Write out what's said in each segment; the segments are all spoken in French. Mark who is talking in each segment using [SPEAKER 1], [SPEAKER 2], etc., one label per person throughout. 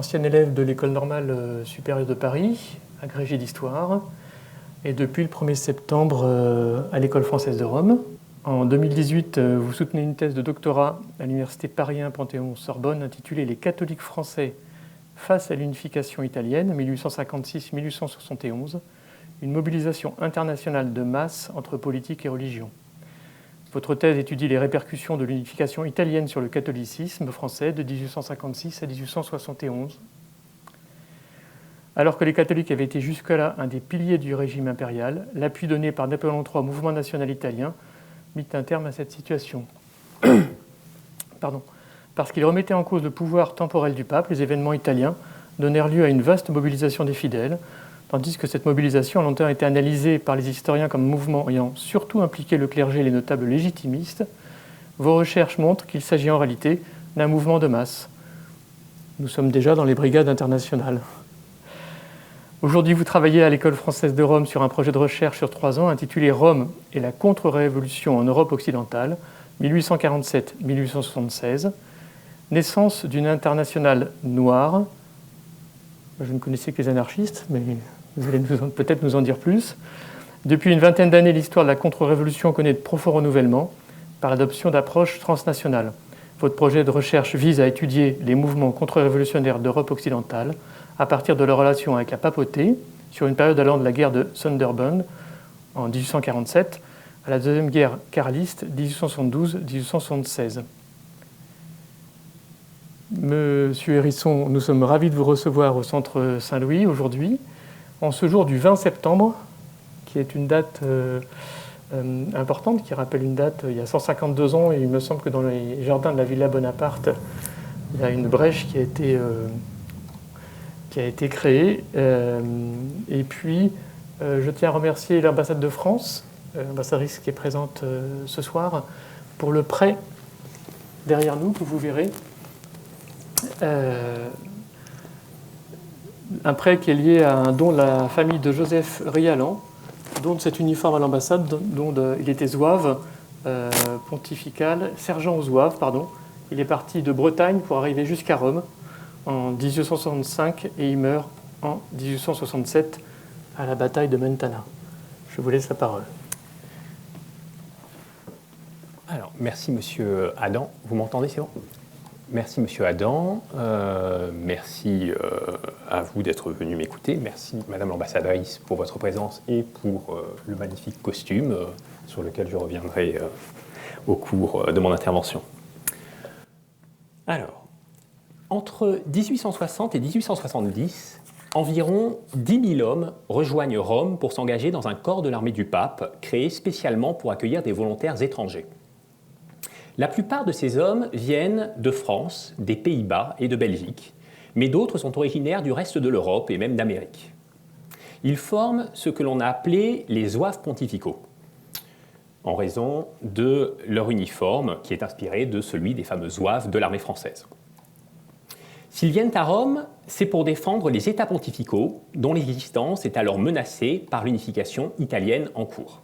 [SPEAKER 1] ancien élève de l'École normale supérieure de Paris, agrégé d'histoire, et depuis le 1er septembre à l'École française de Rome. En 2018, vous soutenez une thèse de doctorat à l'Université Paris 1 Panthéon-Sorbonne intitulée « Les catholiques français face à l'unification italienne 1856-1871, une mobilisation internationale de masse entre politique et religion ». Votre thèse étudie les répercussions de l'unification italienne sur le catholicisme français de 1856 à 1871. Alors que les catholiques avaient été jusque-là un des piliers du régime impérial, l'appui donné par Napoléon III au mouvement national italien mit un terme à cette situation. Parce qu'il remettait en cause le pouvoir temporel du pape, les événements italiens donnèrent lieu à une vaste mobilisation des fidèles, tandis que cette mobilisation a longtemps été analysée par les historiens comme mouvement ayant surtout impliqué le clergé et les notables légitimistes. Vos recherches montrent qu'il s'agit en réalité d'un mouvement de masse. Nous sommes déjà dans les brigades internationales. Aujourd'hui, vous travaillez à l'École française de Rome sur un projet de recherche sur 3 ans intitulé « Rome et la contre-révolution en Europe occidentale, 1847-1876 », naissance d'une internationale noire. Je ne connaissais que les anarchistes, mais vous allez peut-être nous en dire plus. Depuis une vingtaine d'années, l'histoire de la contre-révolution connaît de profonds renouvellements par l'adoption d'approches transnationales. Votre projet de recherche vise à étudier les mouvements contre-révolutionnaires d'Europe occidentale à partir de leur relation avec la papauté, sur une période allant de la guerre de Sonderbund en 1847 à la deuxième guerre carliste 1872-1876. Monsieur Hérisson, nous sommes ravis de vous recevoir au Centre Saint-Louis aujourd'hui, en ce jour du 20 septembre, qui est une date importante, qui rappelle une date il y a 152 ans, et il me semble que dans les jardins de la Villa Bonaparte, il y a une brèche qui a été créée. Et puis, je tiens à remercier l'ambassade de France, l'ambassadrice qui est présente ce soir, pour le prêt derrière nous, que vous verrez. Un prêt qui est lié à un don de la famille de Joseph Rialan, don de cet uniforme à l'ambassade, dont il était zouave pontifical, sergent aux zouaves, pardon. Il est parti de Bretagne pour arriver jusqu'à Rome en 1865 et il meurt en 1867 à la bataille de Mentana. Je vous laisse la parole.
[SPEAKER 2] Alors, merci Monsieur Adam. Vous m'entendez, c'est bon ? Merci Monsieur Adam, merci à vous d'être venu m'écouter, merci Madame l'ambassadrice pour votre présence et pour le magnifique costume sur lequel je reviendrai au cours de mon intervention. Alors, entre 1860 et 1870, environ 10 000 hommes rejoignent Rome pour s'engager dans un corps de l'armée du pape créé spécialement pour accueillir des volontaires étrangers. La plupart de ces hommes viennent de France, des Pays-Bas et de Belgique, mais d'autres sont originaires du reste de l'Europe et même d'Amérique. Ils forment ce que l'on a appelé les zouaves pontificaux, en raison de leur uniforme qui est inspiré de celui des fameux zouaves de l'armée française. S'ils viennent à Rome, c'est pour défendre les États pontificaux, dont l'existence est alors menacée par l'unification italienne en cours.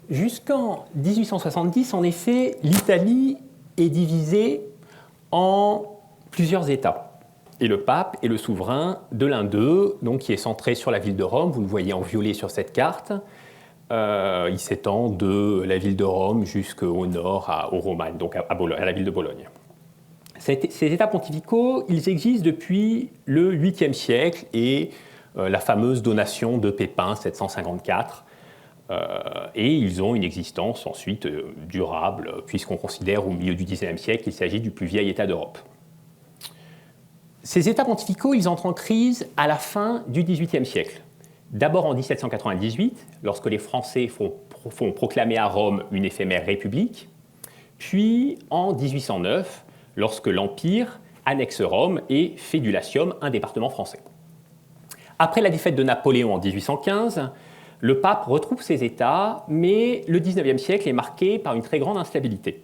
[SPEAKER 2] Jusqu'en 1870, en effet, l'Italie est divisée en plusieurs États. Et le pape est le souverain de l'un d'eux, donc qui est centré sur la ville de Rome. Vous le voyez en violet sur cette carte. Il s'étend de la ville de Rome jusqu'au nord, aux Romagnes, donc à la ville de Bologne. Ces États pontificaux, ils existent depuis le 8e siècle et la fameuse donation de Pépin, 754, et ils ont une existence ensuite durable, puisqu'on considère au milieu du XIXe siècle qu'il s'agit du plus vieil État d'Europe. Ces États pontificaux, ils entrent en crise à la fin du XVIIIe siècle. D'abord en 1798, lorsque les Français font proclamer à Rome une éphémère république, puis en 1809, lorsque l'Empire annexe Rome et fait du Latium un département français. Après la défaite de Napoléon en 1815, le pape retrouve ses États, mais le XIXe siècle est marqué par une très grande instabilité.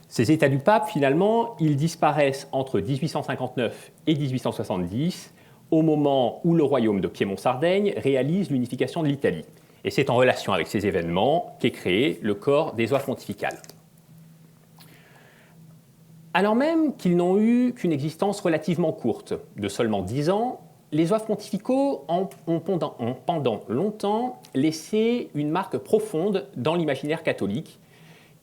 [SPEAKER 2] Ces États du pape, finalement, ils disparaissent entre 1859 et 1870, au moment où le royaume de Piémont-Sardaigne réalise l'unification de l'Italie. Et c'est en relation avec ces événements qu'est créé le corps des zouaves pontificales. Alors même qu'ils n'ont eu qu'une existence relativement courte, de seulement 10 ans, les zouaves pontificaux ont pendant longtemps laissé une marque profonde dans l'imaginaire catholique.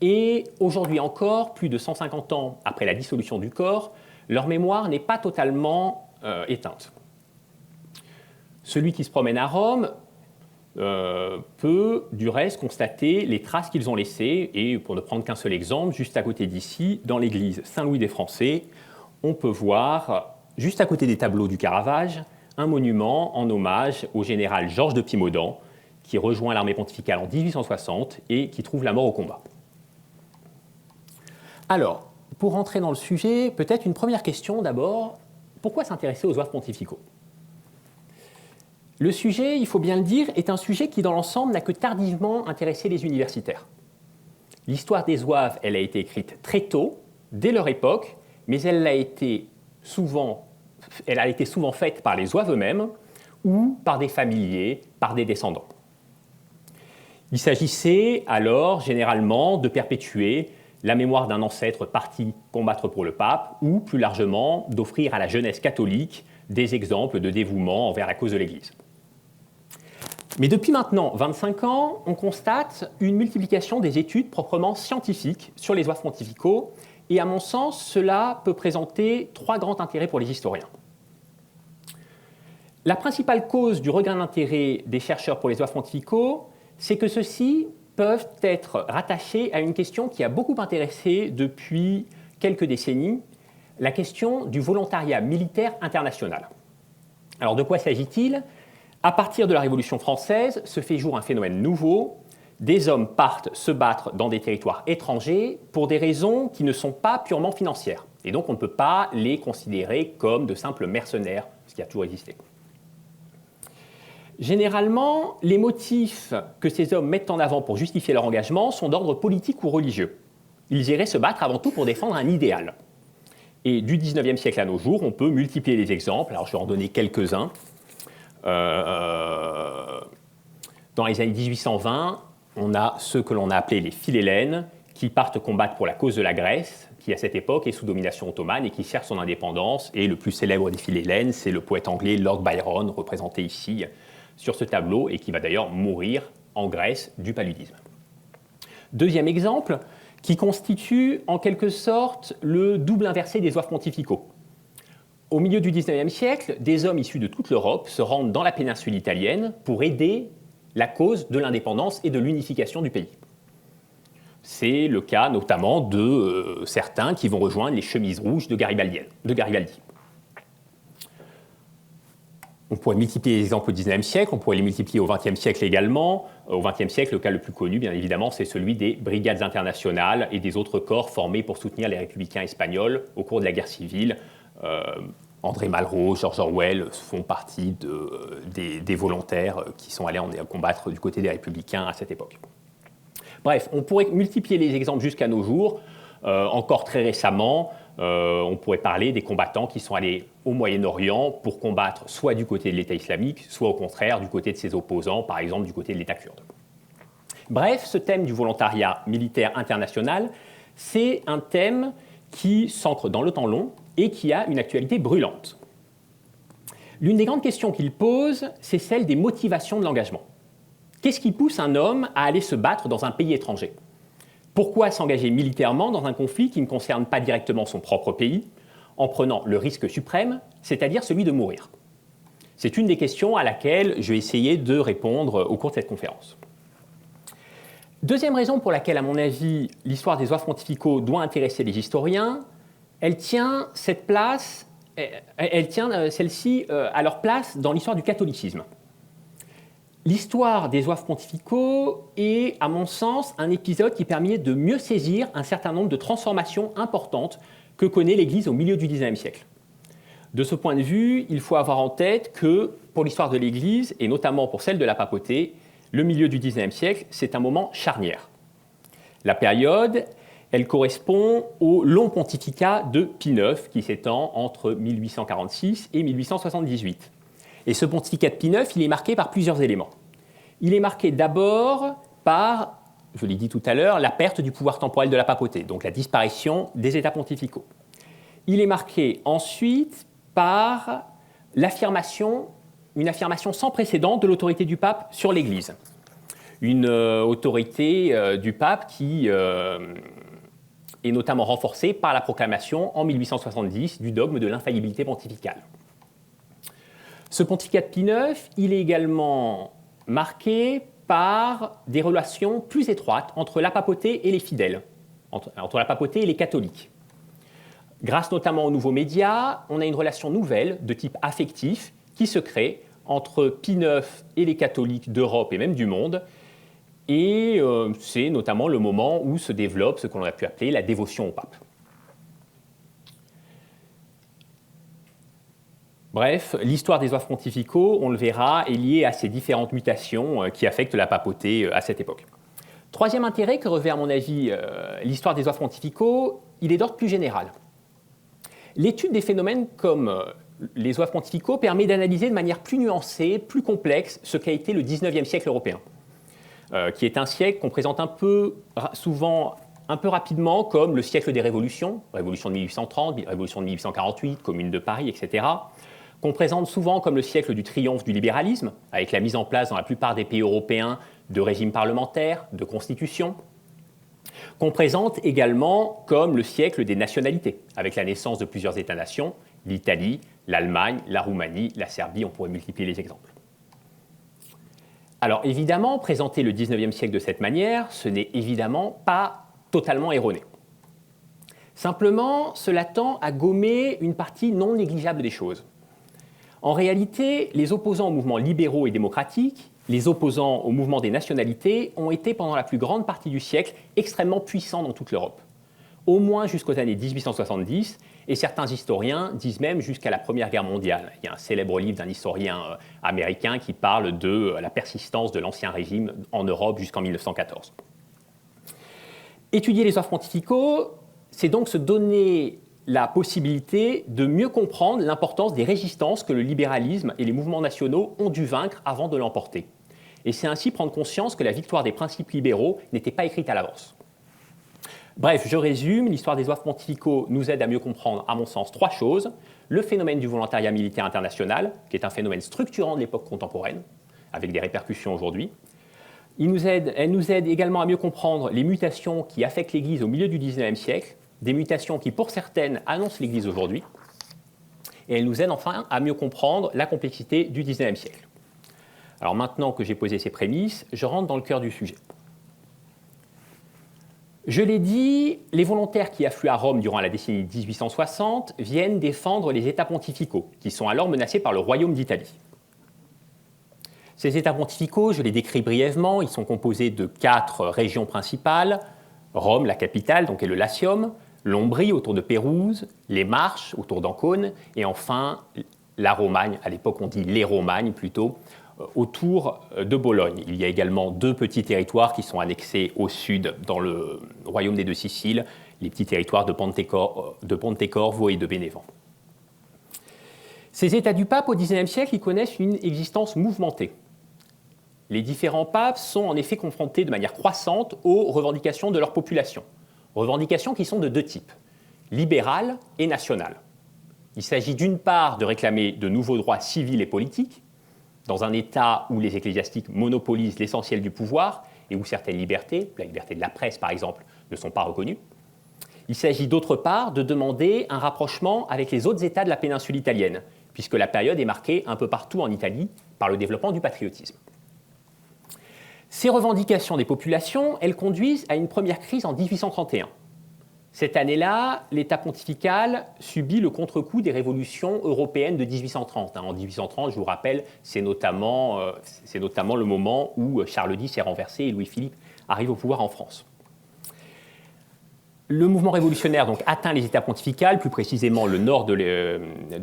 [SPEAKER 2] Et aujourd'hui encore, plus de 150 ans après la dissolution du corps, leur mémoire n'est pas totalement éteinte. Celui qui se promène à Rome peut du reste constater les traces qu'ils ont laissées. Et pour ne prendre qu'un seul exemple, juste à côté d'ici, dans l'église Saint-Louis des Français, on peut voir, juste à côté des tableaux du Caravage, un monument en hommage au général Georges de Pimodan, qui rejoint l'armée pontificale en 1860 et qui trouve la mort au combat. Alors, pour rentrer dans le sujet, peut-être une première question d'abord. Pourquoi s'intéresser aux zouaves pontificaux ? Le sujet, il faut bien le dire, est un sujet qui, dans l'ensemble, n'a que tardivement intéressé les universitaires. L'histoire des zouaves, elle a été écrite très tôt, dès leur époque, mais elle a été souvent faite par les zouaves eux-mêmes ou par des familiers, par des descendants. Il s'agissait alors, généralement, de perpétuer la mémoire d'un ancêtre parti combattre pour le pape ou, plus largement, d'offrir à la jeunesse catholique des exemples de dévouement envers la cause de l'Église. Mais depuis maintenant 25 ans, on constate une multiplication des études proprement scientifiques sur les zouaves pontificaux, et à mon sens, cela peut présenter 3 grands intérêts pour les historiens. La principale cause du regain d'intérêt des chercheurs pour les zouaves pontificaux, c'est que ceux-ci peuvent être rattachés à une question qui a beaucoup intéressé depuis quelques décennies, la question du volontariat militaire international. Alors de quoi s'agit-il ? À partir de la Révolution française, se fait jour un phénomène nouveau. Des hommes partent se battre dans des territoires étrangers pour des raisons qui ne sont pas purement financières. Et donc on ne peut pas les considérer comme de simples mercenaires, ce qui a toujours existé. Généralement, les motifs que ces hommes mettent en avant pour justifier leur engagement sont d'ordre politique ou religieux. Ils iraient se battre avant tout pour défendre un idéal. Et du XIXe siècle à nos jours, on peut multiplier les exemples. Alors je vais en donner quelques-uns. Dans les années 1820, on a ceux que l'on a appelés les philhellènes, qui partent combattre pour la cause de la Grèce, qui à cette époque est sous domination ottomane et qui cherche son indépendance. Et le plus célèbre des philhellènes, c'est le poète anglais Lord Byron, représenté ici sur ce tableau, et qui va d'ailleurs mourir en Grèce du paludisme. Deuxième exemple, qui constitue en quelque sorte le double inversé des zouaves pontificaux. Au milieu du XIXe siècle, des hommes issus de toute l'Europe se rendent dans la péninsule italienne pour aider la cause de l'indépendance et de l'unification du pays. C'est le cas notamment de certains qui vont rejoindre les chemises rouges de Garibaldi. On pourrait multiplier les exemples au XIXe siècle, on pourrait les multiplier au XXe siècle également. Au XXe siècle, le cas le plus connu, bien évidemment, c'est celui des brigades internationales et des autres corps formés pour soutenir les républicains espagnols au cours de la guerre civile. André Malraux, George Orwell font partie des volontaires qui sont allés combattre du côté des républicains à cette époque. Bref, on pourrait multiplier les exemples jusqu'à nos jours. Encore très récemment, on pourrait parler des combattants qui sont allés au Moyen-Orient pour combattre soit du côté de l'État islamique, soit au contraire du côté de ses opposants, par exemple du côté de l'État kurde. Bref, ce thème du volontariat militaire international, c'est un thème qui s'ancre dans le temps long et qui a une actualité brûlante. L'une des grandes questions qu'il pose, c'est celle des motivations de l'engagement. Qu'est-ce qui pousse un homme à aller se battre dans un pays étranger ? Pourquoi s'engager militairement dans un conflit qui ne concerne pas directement son propre pays, en prenant le risque suprême, c'est-à-dire celui de mourir ? C'est une des questions à laquelle je vais essayer de répondre au cours de cette conférence. Deuxième raison pour laquelle, à mon avis, l'histoire des zouaves pontificaux doit intéresser les historiens, elle tient celle-ci à leur place dans l'histoire du catholicisme. L'histoire des zouaves pontificaux est, à mon sens, un épisode qui permet de mieux saisir un certain nombre de transformations importantes que connaît l'Église au milieu du XIXe siècle. De ce point de vue, il faut avoir en tête que, pour l'histoire de l'Église, et notamment pour celle de la papauté, le milieu du XIXe siècle, c'est un moment charnière. La période, elle correspond au long pontificat de Pie IX, qui s'étend entre 1846 et 1878. Et ce pontificat de Pie IX, il est marqué par plusieurs éléments. Il est marqué d'abord par, je l'ai dit tout à l'heure, la perte du pouvoir temporel de la papauté, donc la disparition des États pontificaux. Il est marqué ensuite par une affirmation sans précédent de l'autorité du pape sur l'Église. Une autorité du pape qui est notamment renforcée par la proclamation en 1870 du dogme de l'infaillibilité pontificale. Ce pontificat de Pie IX, il est également marqué par des relations plus étroites entre la papauté et les fidèles, entre la papauté et les catholiques. Grâce notamment aux nouveaux médias, on a une relation nouvelle de type affectif qui se crée entre Pie IX et les catholiques d'Europe et même du monde. Et c'est notamment le moment où se développe ce qu'on aurait pu appeler la dévotion au pape. Bref, l'histoire des oeuvres pontificaux, on le verra, est liée à ces différentes mutations qui affectent la papauté à cette époque. Troisième intérêt que revêt à mon avis l'histoire des oeuvres pontificaux, il est d'ordre plus général. L'étude des phénomènes comme les oeuvres pontificaux permet d'analyser de manière plus nuancée, plus complexe, ce qu'a été le XIXe siècle européen, qui est un siècle qu'on présente souvent un peu rapidement comme le siècle des révolutions, révolution de 1830, révolution de 1848, Commune de Paris, etc., qu'on présente souvent comme le siècle du triomphe du libéralisme, avec la mise en place dans la plupart des pays européens de régimes parlementaires, de constitutions, qu'on présente également comme le siècle des nationalités, avec la naissance de plusieurs États-nations, l'Italie, l'Allemagne, la Roumanie, la Serbie, on pourrait multiplier les exemples. Alors évidemment, présenter le XIXe siècle de cette manière, ce n'est évidemment pas totalement erroné. Simplement, cela tend à gommer une partie non négligeable des choses. En réalité, les opposants aux mouvements libéraux et démocratiques, les opposants au mouvement des nationalités, ont été pendant la plus grande partie du siècle extrêmement puissants dans toute l'Europe, au moins jusqu'aux années 1870, et certains historiens disent même jusqu'à la Première Guerre mondiale. Il y a un célèbre livre d'un historien américain qui parle de la persistance de l'Ancien Régime en Europe jusqu'en 1914. Étudier les œuvres pontificaux, c'est donc se donner la possibilité de mieux comprendre l'importance des résistances que le libéralisme et les mouvements nationaux ont dû vaincre avant de l'emporter. Et c'est ainsi prendre conscience que la victoire des principes libéraux n'était pas écrite à l'avance. Bref, je résume, l'histoire des oeuvres pontificaux nous aide à mieux comprendre, à mon sens, trois choses. Le phénomène du volontariat militaire international, qui est un phénomène structurant de l'époque contemporaine, avec des répercussions aujourd'hui. Elle nous aide également à mieux comprendre les mutations qui affectent l'Église au milieu du XIXe siècle, des mutations qui, pour certaines, annoncent l'Église aujourd'hui. Et elle nous aide enfin à mieux comprendre la complexité du XIXe siècle. Alors maintenant que j'ai posé ces prémices, je rentre dans le cœur du sujet. Je l'ai dit, les volontaires qui affluent à Rome durant la décennie 1860 viennent défendre les États pontificaux, qui sont alors menacés par le royaume d'Italie. Ces États pontificaux, je les décris brièvement, ils sont composés de 4 régions principales, Rome, la capitale, donc, et le Latium, l'Ombrie autour de Pérouse, les Marches autour d'Ancône, et enfin la Romagne, à l'époque on dit les Romagnes plutôt, autour de Bologne. Il y a également 2 petits territoires qui sont annexés au sud dans le royaume des 2 Siciles, les petits territoires de Pontecorvo et de Bénévent. Ces États du pape au XIXe siècle, ils connaissent une existence mouvementée. Les différents papes sont en effet confrontés de manière croissante aux revendications de leur population. Revendications qui sont de 2 types, libérales et nationales. Il s'agit d'une part de réclamer de nouveaux droits civils et politiques, dans un État où les ecclésiastiques monopolisent l'essentiel du pouvoir et où certaines libertés, la liberté de la presse par exemple, ne sont pas reconnues. Il s'agit d'autre part de demander un rapprochement avec les autres États de la péninsule italienne, puisque la période est marquée un peu partout en Italie par le développement du patriotisme. Ces revendications des populations, elles conduisent à une première crise en 1831. Cette année-là, l'État pontifical subit le contre-coup des révolutions européennes de 1830. En 1830, je vous rappelle, c'est notamment le moment où Charles X est renversé et Louis-Philippe arrive au pouvoir en France. Le mouvement révolutionnaire donc, atteint les États pontificales, plus précisément le nord de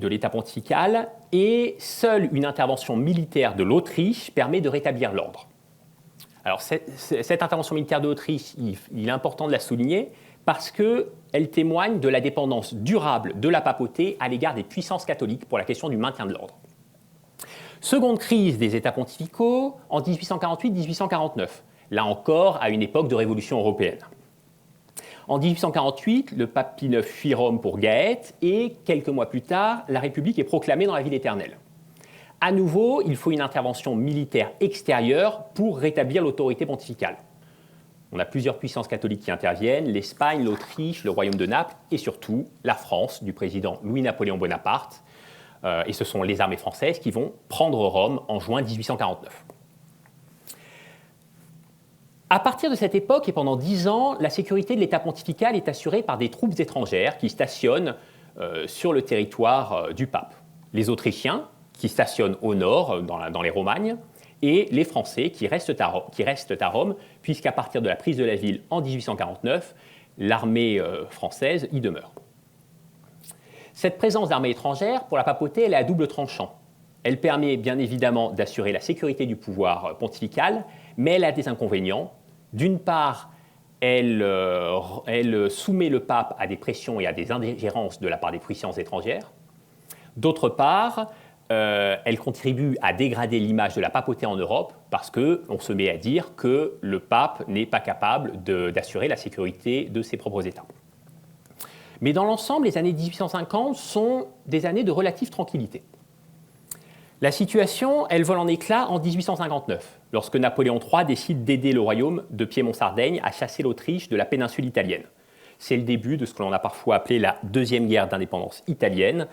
[SPEAKER 2] l'État pontifical, et seule une intervention militaire de l'Autriche permet de rétablir l'ordre. Alors, cette intervention militaire de l'Autriche, il est important de la souligner, parce qu'elle témoigne de la dépendance durable de la papauté à l'égard des puissances catholiques pour la question du maintien de l'ordre. Seconde crise des États pontificaux en 1848-1849, là encore à une époque de révolution européenne. En 1848, le pape Pie IX fuit Rome pour Gaète et quelques mois plus tard, la République est proclamée dans la ville éternelle. À nouveau, il faut une intervention militaire extérieure pour rétablir l'autorité pontificale. On a plusieurs puissances catholiques qui interviennent, l'Espagne, l'Autriche, le royaume de Naples et surtout la France du président Louis-Napoléon Bonaparte. Et ce sont les armées françaises qui vont prendre Rome en juin 1849. À partir de cette époque et pendant 10 ans, la sécurité de l'État pontifical est assurée par des troupes étrangères qui stationnent sur le territoire du pape. Les Autrichiens, qui stationnent au nord, dans les Romagnes, et les Français qui restent à Rome, puisqu'à partir de la prise de la ville en 1849, l'armée française y demeure. Cette présence d'armées étrangères, pour la papauté, elle est à double tranchant. Elle permet bien évidemment d'assurer la sécurité du pouvoir pontifical, mais elle a des inconvénients. D'une part, elle soumet le pape à des pressions et à des ingérences de la part des puissances étrangères. D'autre part, elle contribue à dégrader l'image de la papauté en Europe parce qu'on se met à dire que le pape n'est pas capable d'assurer la sécurité de ses propres États. Mais dans l'ensemble, les années 1850 sont des années de relative tranquillité. La situation, elle vole en éclats en 1859, lorsque Napoléon III décide d'aider le royaume de Piémont-Sardaigne à chasser l'Autriche de la péninsule italienne. C'est le début de ce que l'on a parfois appelé la deuxième guerre d'indépendance italienne,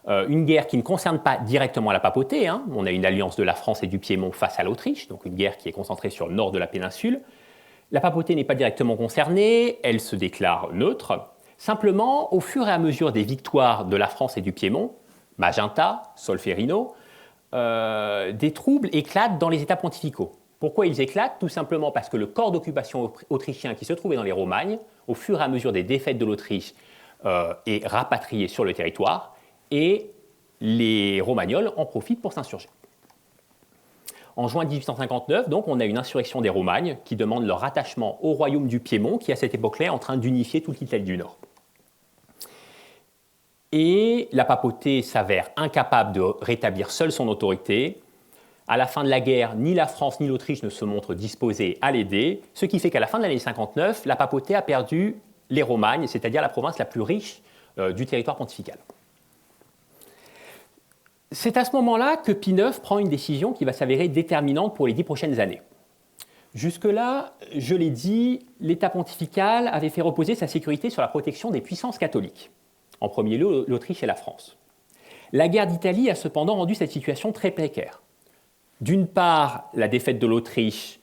[SPEAKER 2] une guerre qui ne concerne pas directement la papauté. On a une alliance de la France et du Piémont face à l'Autriche, donc une guerre qui est concentrée sur le nord de la péninsule. La papauté n'est pas directement concernée, elle se déclare neutre. Simplement, au fur et à mesure des victoires de la France et du Piémont, Magenta, Solferino, des troubles éclatent dans les États pontificaux. Pourquoi ils éclatent? Tout simplement parce que le corps d'occupation autrichien qui se trouvait dans les Romagnes, au fur et à mesure des défaites de l'Autriche, est rapatrié sur le territoire et les Romagnols en profitent pour s'insurger. En juin 1859, donc, on a une insurrection des Romagnes qui demande leur rattachement au royaume du Piémont qui, à cette époque-là, est en train d'unifier toute l'Italie du Nord. Et la papauté s'avère incapable de rétablir seule son autorité. À la fin de la guerre, ni la France ni l'Autriche ne se montrent disposés à l'aider, ce qui fait qu'à la fin de l'année 59, la papauté a perdu les Romagnes, c'est-à-dire la province la plus riche du territoire pontifical. C'est à ce moment-là que Pie IX prend une décision qui va s'avérer déterminante pour les 10 prochaines années. Jusque-là, je l'ai dit, l'État pontifical avait fait reposer sa sécurité sur la protection des puissances catholiques. En premier lieu, l'Autriche et la France. La guerre d'Italie a cependant rendu cette situation très précaire. D'une part, la défaite de l'Autriche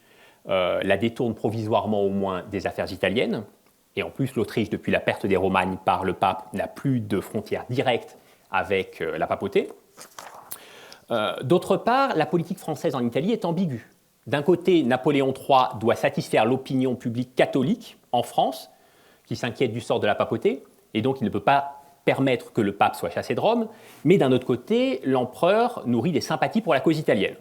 [SPEAKER 2] la détourne provisoirement au moins des affaires italiennes, et en plus l'Autriche, depuis la perte des Romagnes par le pape, n'a plus de frontières directes avec la papauté. D'autre part, la politique française en Italie est ambiguë. D'un côté, Napoléon III doit satisfaire l'opinion publique catholique en France, qui s'inquiète du sort de la papauté, et donc il ne peut pas permettre que le pape soit chassé de Rome, mais d'un autre côté, l'empereur nourrit des sympathies pour la cause italienne.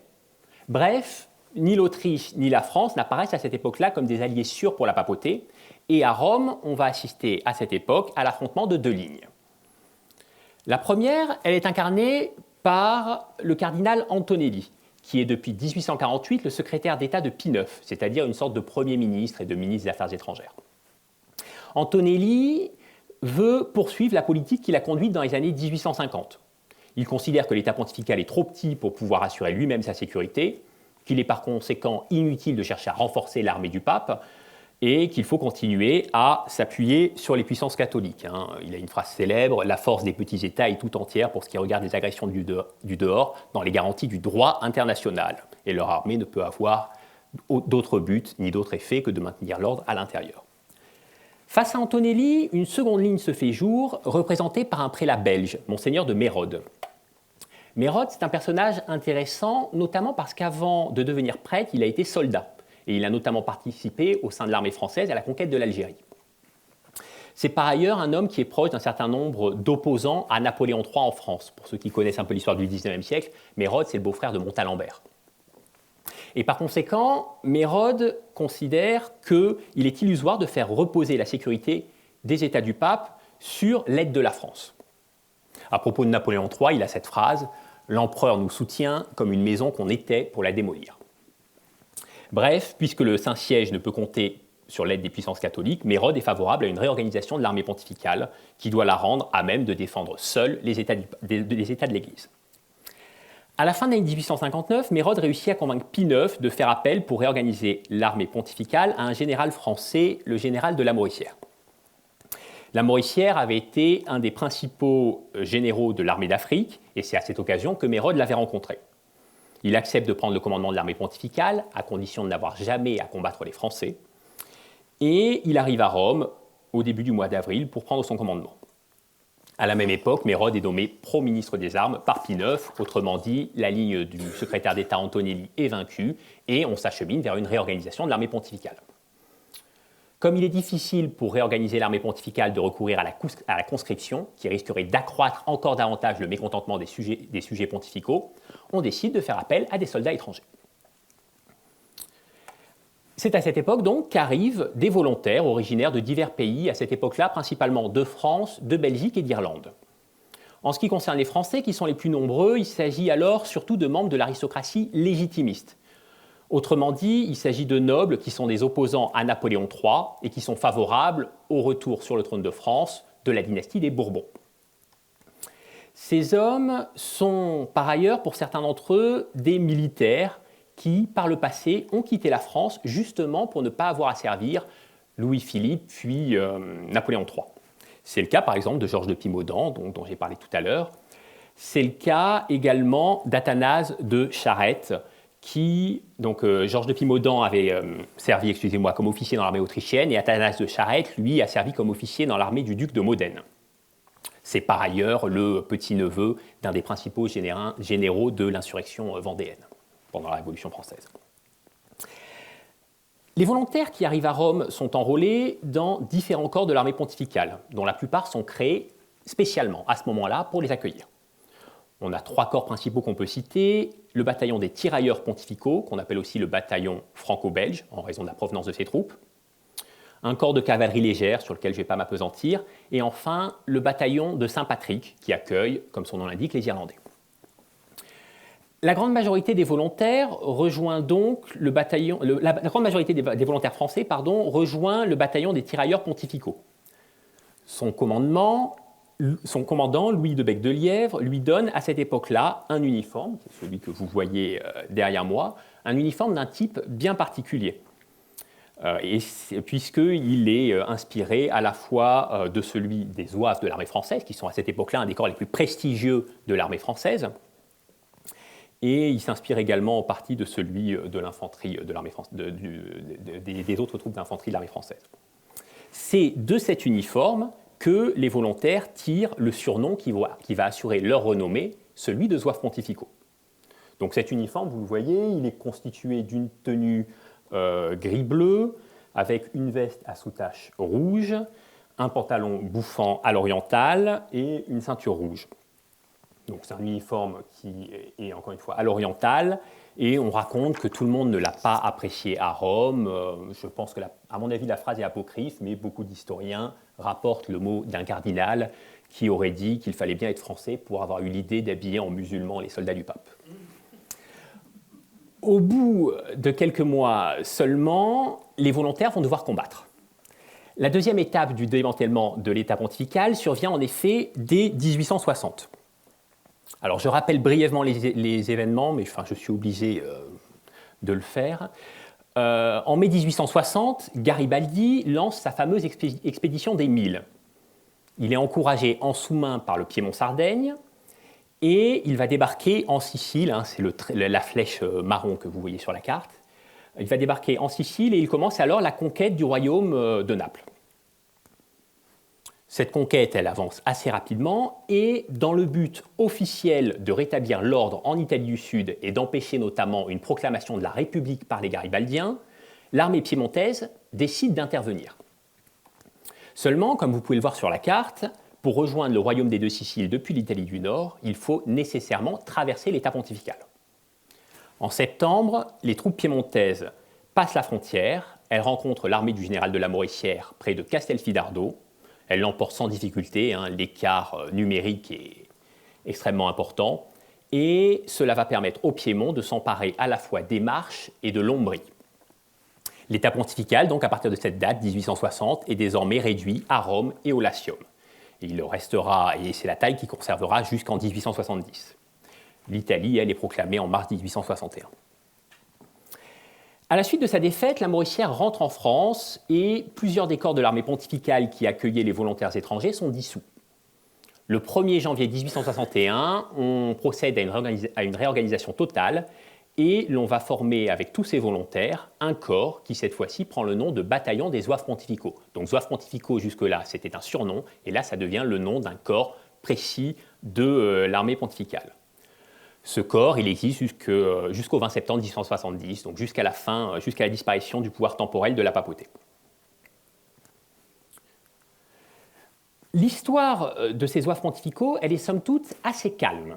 [SPEAKER 2] Bref, ni l'Autriche ni la France n'apparaissent à cette époque-là comme des alliés sûrs pour la papauté, et à Rome, on va assister à cette époque à l'affrontement de deux lignes. La première, elle est incarnée par le cardinal Antonelli, qui est depuis 1848 le secrétaire d'État de Pie IX, c'est-à-dire une sorte de Premier ministre et de ministre des Affaires étrangères. Antonelli veut poursuivre la politique qu'il a conduite dans les années 1850. Il considère que l'État pontifical est trop petit pour pouvoir assurer lui-même sa sécurité, qu'il est par conséquent inutile de chercher à renforcer l'armée du pape et qu'il faut continuer à s'appuyer sur les puissances catholiques. Il a une phrase célèbre, « La force des petits États est tout entière pour ce qui regarde les agressions du dehors dans les garanties du droit international. Et leur armée ne peut avoir d'autre but ni d'autre effet que de maintenir l'ordre à l'intérieur. » Face à Antonelli, une seconde ligne se fait jour, représentée par un prélat belge, Monseigneur de Mérode. Mérode, c'est un personnage intéressant, notamment parce qu'avant de devenir prêtre, il a été soldat. Et il a notamment participé au sein de l'armée française à la conquête de l'Algérie. C'est par ailleurs un homme qui est proche d'un certain nombre d'opposants à Napoléon III en France. Pour ceux qui connaissent un peu l'histoire du XIXe siècle, Mérode, c'est le beau-frère de Montalembert. Et par conséquent, Mérode considère qu'il est illusoire de faire reposer la sécurité des États du pape sur l'aide de la France. À propos de Napoléon III, il a cette phrase « L'empereur nous soutient comme une maison qu'on était pour la démolir ». Bref, puisque le Saint-Siège ne peut compter sur l'aide des puissances catholiques, Mérode est favorable à une réorganisation de l'armée pontificale qui doit la rendre à même de défendre seule les États de l'Église. À la fin de l'année 1859, Mérode réussit à convaincre Pie IX de faire appel pour réorganiser l'armée pontificale à un général français, le général de Lamoricière. Lamoricière avait été un des principaux généraux de l'armée d'Afrique, et c'est à cette occasion que Mérode l'avait rencontré. Il accepte de prendre le commandement de l'armée pontificale, à condition de n'avoir jamais à combattre les Français, et il arrive à Rome au début du mois d'avril pour prendre son commandement. À la même époque, Mérode est nommé pro-ministre des Armes par Pie IX, autrement dit, la ligne du secrétaire d'État Antonelli est vaincue et on s'achemine vers une réorganisation de l'armée pontificale. Comme il est difficile pour réorganiser l'armée pontificale de recourir à la conscription, qui risquerait d'accroître encore davantage le mécontentement des sujets pontificaux, on décide de faire appel à des soldats étrangers. C'est à cette époque donc qu'arrivent des volontaires originaires de divers pays, à cette époque-là principalement de France, de Belgique et d'Irlande. En ce qui concerne les Français, qui sont les plus nombreux, il s'agit alors surtout de membres de l'aristocratie légitimiste. Autrement dit, il s'agit de nobles qui sont des opposants à Napoléon III et qui sont favorables au retour sur le trône de France de la dynastie des Bourbons. Ces hommes sont par ailleurs, pour certains d'entre eux, des militaires qui, par le passé, ont quitté la France justement pour ne pas avoir à servir Louis-Philippe puis Napoléon III. C'est le cas par exemple de Georges de Pimodan, dont j'ai parlé tout à l'heure. C'est le cas également d'Athanase de Charette, Georges de Pimodan avait servi comme officier dans l'armée autrichienne et Athanase de Charette, lui, a servi comme officier dans l'armée du duc de Modène. C'est par ailleurs le petit-neveu d'un des principaux généraux de l'insurrection vendéenne pendant la Révolution française. Les volontaires qui arrivent à Rome sont enrôlés dans différents corps de l'armée pontificale, dont la plupart sont créés spécialement à ce moment-là pour les accueillir. On a 3 corps principaux qu'on peut citer, le bataillon des tirailleurs pontificaux, qu'on appelle aussi le bataillon franco-belge, en raison de la provenance de ses troupes, un corps de cavalerie légère, sur lequel je ne vais pas m'appesantir, et enfin le bataillon de Saint-Patrick, qui accueille, comme son nom l'indique, les Irlandais. La grande majorité des volontaires rejoint donc la grande majorité des volontaires français rejoint le bataillon des tirailleurs pontificaux. Son commandant, Louis de Bec de Lièvre, lui donne à cette époque-là un uniforme, c'est celui que vous voyez derrière moi, un uniforme d'un type bien particulier, puisqu'il est inspiré à la fois de celui des zouaves de l'armée française, qui sont à cette époque-là un des corps les plus prestigieux de l'armée française, et il s'inspire également en partie de celui de l'infanterie de l'armée des autres troupes d'infanterie de l'armée française. C'est de cet uniforme que les volontaires tirent le surnom qui va assurer leur renommée, celui de zouaves pontificaux. Donc cet uniforme, vous le voyez, il est constitué d'une tenue gris-bleu, avec une veste à sous-taches rouge, un pantalon bouffant à l'orientale et une ceinture rouge. Donc c'est un uniforme qui est encore une fois à l'orientale, et on raconte que tout le monde ne l'a pas apprécié à Rome. Je pense que, à mon avis, la phrase est apocryphe, mais beaucoup d'historiens rapportent le mot d'un cardinal qui aurait dit qu'il fallait bien être français pour avoir eu l'idée d'habiller en musulmans les soldats du pape. Au bout de quelques mois seulement, les volontaires vont devoir combattre. La deuxième étape du démantèlement de l'État pontifical survient en effet dès 1860. Alors, je rappelle brièvement les événements, mais je suis obligé de le faire. En mai 1860, Garibaldi lance sa fameuse expédition des 1000. Il est encouragé en sous-main par le Piémont-Sardaigne et il va débarquer en Sicile, c'est la flèche marron que vous voyez sur la carte. Il va débarquer en Sicile et il commence alors la conquête du royaume de Naples. Cette conquête, elle avance assez rapidement et dans le but officiel de rétablir l'ordre en Italie du Sud et d'empêcher notamment une proclamation de la République par les Garibaldiens, l'armée piémontaise décide d'intervenir. Seulement, comme vous pouvez le voir sur la carte, pour rejoindre le royaume des deux Siciles depuis l'Italie du Nord, il faut nécessairement traverser l'État pontifical. En septembre, les troupes piémontaises passent la frontière, elles rencontrent l'armée du général de Lamoricière près de Castelfidardo. Elle l'emporte sans difficulté, l'écart numérique est extrêmement important, et cela va permettre au Piémont de s'emparer à la fois des Marches et de l'Ombrie. L'État pontifical, donc à partir de cette date, 1860, est désormais réduit à Rome et au Latium. Et il restera, et c'est la taille qui conservera jusqu'en 1870. L'Italie, elle, est proclamée en mars 1861. À la suite de sa défaite, la Mauricière rentre en France et plusieurs des corps de l'armée pontificale qui accueillaient les volontaires étrangers sont dissous. Le 1er janvier 1861, on procède à une réorganisation totale et l'on va former avec tous ces volontaires un corps qui cette fois-ci prend le nom de bataillon des zouaves pontificaux. Donc zouaves pontificaux jusque-là c'était un surnom et là ça devient le nom d'un corps précis de l'armée pontificale. Ce corps il existe jusqu'au 20 septembre 1870, donc jusqu'à la disparition du pouvoir temporel de la papauté. L'histoire de ces zouaves pontificaux, elle est somme toute assez calme.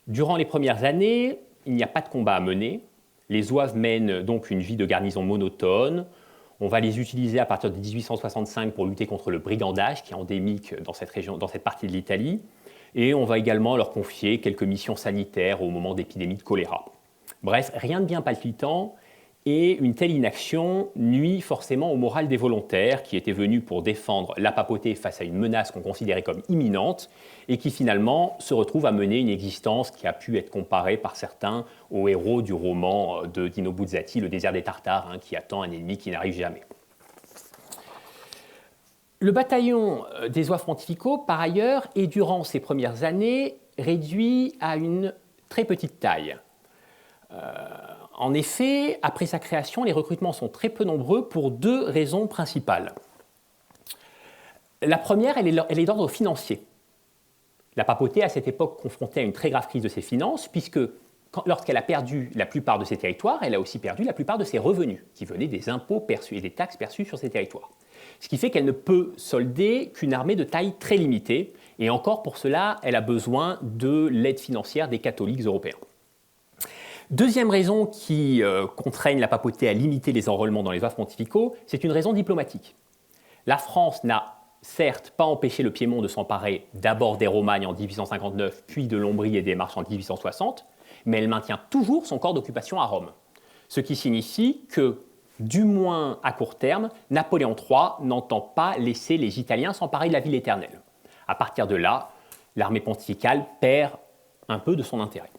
[SPEAKER 2] Durant les premières années, il n'y a pas de combat à mener. Les zouaves mènent donc une vie de garnison monotone. On va les utiliser à partir de 1865 pour lutter contre le brigandage qui est endémique dans cette partie de l'Italie. Et on va également leur confier quelques missions sanitaires au moment d'épidémies de choléra. Bref, rien de bien palpitant. Et une telle inaction nuit forcément au moral des volontaires qui étaient venus pour défendre la papauté face à une menace qu'on considérait comme imminente et qui finalement se retrouvent à mener une existence qui a pu être comparée par certains aux héros du roman de Dino Buzzati, Le désert des Tartares, qui attend un ennemi qui n'arrive jamais. Le bataillon des zouaves pontificaux, par ailleurs, est durant ces premières années réduit à une très petite taille. En effet, après sa création, les recrutements sont très peu nombreux pour deux raisons principales. La première, elle est d'ordre financier. La papauté, à cette époque, confrontée à une très grave crise de ses finances, puisque lorsqu'elle a perdu la plupart de ses territoires, elle a aussi perdu la plupart de ses revenus, qui venaient des impôts perçus et des taxes perçues sur ces territoires. Ce qui fait qu'elle ne peut solder qu'une armée de taille très limitée, et encore pour cela, elle a besoin de l'aide financière des catholiques européens. Deuxième raison qui contraigne la papauté à limiter les enrôlements dans les zouaves pontificaux, c'est une raison diplomatique. La France n'a certes pas empêché le Piémont de s'emparer d'abord des Romagnes en 1859, puis de l'Ombrie et des Marches en 1860, mais elle maintient toujours son corps d'occupation à Rome. Ce qui signifie que, du moins à court terme, Napoléon III n'entend pas laisser les Italiens s'emparer de la ville éternelle. À partir de là, l'armée pontificale perd un peu de son intérêt.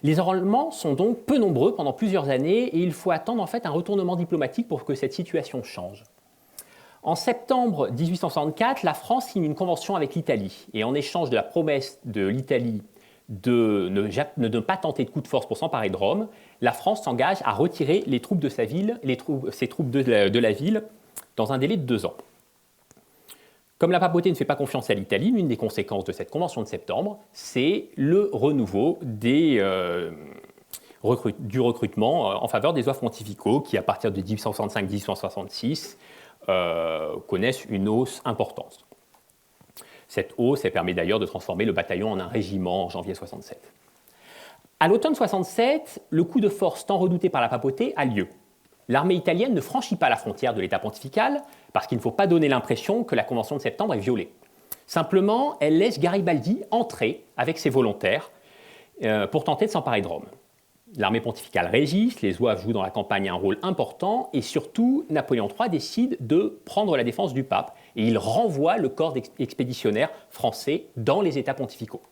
[SPEAKER 2] Les enrôlements sont donc peu nombreux pendant plusieurs années et il faut attendre en fait un retournement diplomatique pour que cette situation change. En septembre 1864, la France signe une convention avec l'Italie et en échange de la promesse de l'Italie de ne pas tenter de coup de force pour s'emparer de Rome, la France s'engage à retirer les troupes de ses troupes de la ville dans un délai de 2 ans. Comme la papauté ne fait pas confiance à l'Italie, l'une des conséquences de cette convention de septembre, c'est le renouveau du recrutement en faveur des zouaves pontificaux qui, à partir de 1865-1866, connaissent une hausse importante. Cette hausse permet d'ailleurs de transformer le bataillon en un régiment en janvier 67. À l'automne 67, le coup de force tant redouté par la papauté a lieu. L'armée italienne ne franchit pas la frontière de l'État pontifical parce qu'il ne faut pas donner l'impression que la Convention de septembre est violée. Simplement, elle laisse Garibaldi entrer avec ses volontaires pour tenter de s'emparer de Rome. L'armée pontificale résiste, les zouaves jouent dans la campagne un rôle important et surtout, Napoléon III décide de prendre la défense du pape et il renvoie le corps expéditionnaire français dans les États pontificaux.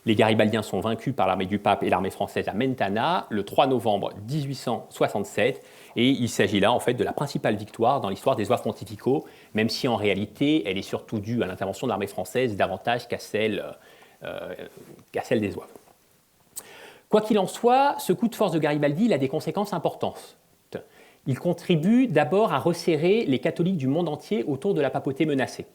[SPEAKER 2] Les Garibaldiens sont vaincus par l'armée du pape et l'armée française à Mentana le 3 novembre 1867 et il s'agit là en fait de la principale victoire dans l'histoire des zouaves pontificaux, même si en réalité elle est surtout due à l'intervention de l'armée française davantage qu'à celle des zouaves. Quoi qu'il en soit, ce coup de force de Garibaldi a des conséquences importantes. Il contribue d'abord à resserrer les catholiques du monde entier autour de la papauté menacée.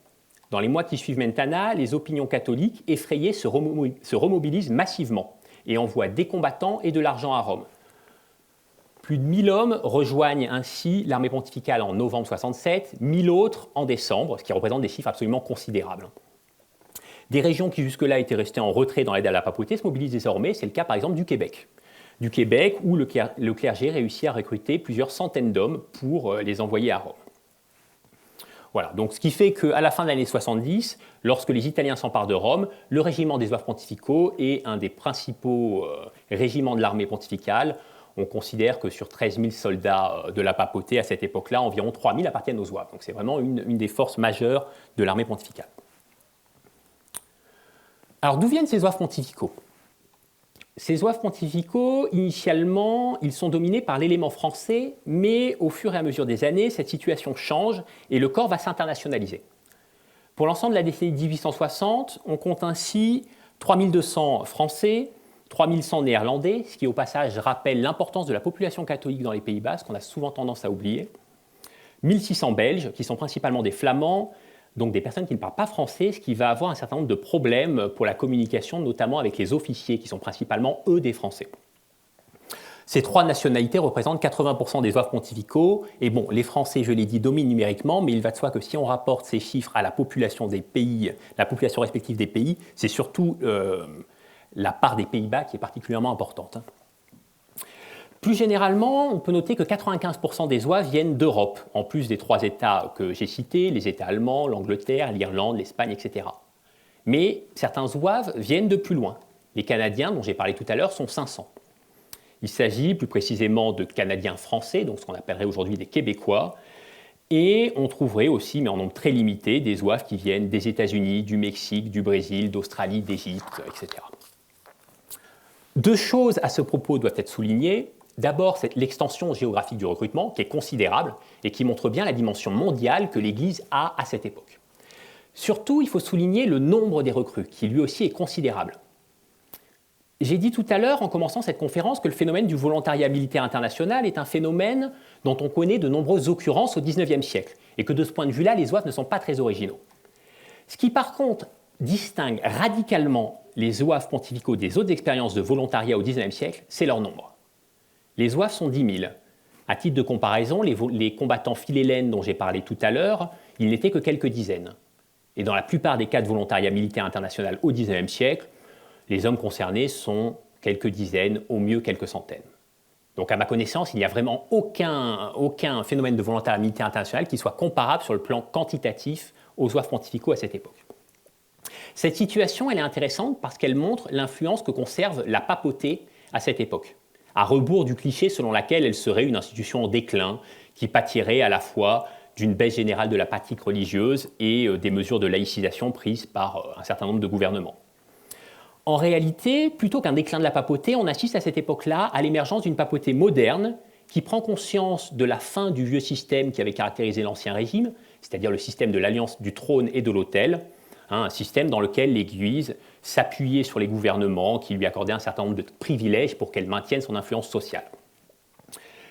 [SPEAKER 2] Dans les mois qui suivent Mentana, les opinions catholiques effrayées se remobilisent massivement et envoient des combattants et de l'argent à Rome. Plus de 1000 hommes rejoignent ainsi l'armée pontificale en novembre 67, 1000 autres en décembre, ce qui représente des chiffres absolument considérables. Des régions qui jusque-là étaient restées en retrait dans l'aide à la papauté se mobilisent désormais, c'est le cas par exemple du Québec. Du Québec où le clergé réussit à recruter plusieurs centaines d'hommes pour les envoyer à Rome. Voilà, donc ce qui fait qu'à la fin de l'année 70, lorsque les Italiens s'emparent de Rome, le régiment des zouaves pontificaux est un des principaux régiments de l'armée pontificale. On considère que sur 13 000 soldats de la papauté à cette époque-là, environ 3 000 appartiennent aux zouaves. Donc c'est vraiment une des forces majeures de l'armée pontificale. Alors d'où viennent ces zouaves pontificaux? Ces zouaves pontificaux, initialement, ils sont dominés par l'élément français, mais au fur et à mesure des années, cette situation change et le corps va s'internationaliser. Pour l'ensemble de la décennie 1860, on compte ainsi 3200 Français, 3100 Néerlandais, ce qui au passage rappelle l'importance de la population catholique dans les Pays-Bas, qu'on a souvent tendance à oublier, 1600 Belges, qui sont principalement des Flamands, donc des personnes qui ne parlent pas français, ce qui va avoir un certain nombre de problèmes pour la communication, notamment avec les officiers, qui sont principalement, eux, des Français. Ces trois nationalités représentent 80% des zouaves pontificaux. Et bon, les Français, je l'ai dit, dominent numériquement, mais il va de soi que si on rapporte ces chiffres à la population des pays, la population respective des pays, c'est surtout la part des Pays-Bas qui est particulièrement importante. Plus généralement, on peut noter que 95% des zouaves viennent d'Europe, en plus des trois États que j'ai cités, les États allemands, l'Angleterre, l'Irlande, l'Espagne, etc. Mais certains zouaves viennent de plus loin. Les Canadiens, dont j'ai parlé tout à l'heure, sont 500. Il s'agit plus précisément de Canadiens français, donc ce qu'on appellerait aujourd'hui des Québécois, et on trouverait aussi, mais en nombre très limité, des zouaves qui viennent des États-Unis, du Mexique, du Brésil, d'Australie, d'Égypte, etc. Deux choses à ce propos doivent être soulignées. D'abord, c'est l'extension géographique du recrutement, qui est considérable et qui montre bien la dimension mondiale que l'Église a à cette époque. Surtout, il faut souligner le nombre des recrues, qui lui aussi est considérable. J'ai dit tout à l'heure, en commençant cette conférence, que le phénomène du volontariat militaire international est un phénomène dont on connaît de nombreuses occurrences au XIXe siècle, et que de ce point de vue-là, les zouaves ne sont pas très originaux. Ce qui, par contre, distingue radicalement les zouaves pontificaux des autres expériences de volontariat au XIXe siècle, c'est leur nombre. Les zouaves sont 10 000. À titre de comparaison, les combattants philhellènes dont j'ai parlé tout à l'heure, ils n'étaient que quelques dizaines. Et dans la plupart des cas de volontariat militaire international au XIXe siècle, les hommes concernés sont quelques dizaines, au mieux quelques centaines. Donc à ma connaissance, il n'y a vraiment aucun phénomène de volontariat militaire international qui soit comparable sur le plan quantitatif aux zouaves pontificaux à cette époque. Cette situation, elle est intéressante parce qu'elle montre l'influence que conserve la papauté à cette époque, à rebours du cliché selon lequel elle serait une institution en déclin qui pâtirait à la fois d'une baisse générale de la pratique religieuse et des mesures de laïcisation prises par un certain nombre de gouvernements. En réalité, plutôt qu'un déclin de la papauté, on assiste à cette époque-là à l'émergence d'une papauté moderne qui prend conscience de la fin du vieux système qui avait caractérisé l'Ancien Régime, c'est-à-dire le système de l'alliance du trône et de l'autel, un système dans lequel l'Église s'appuyait sur les gouvernements qui lui accordaient un certain nombre de privilèges pour qu'elle maintienne son influence sociale.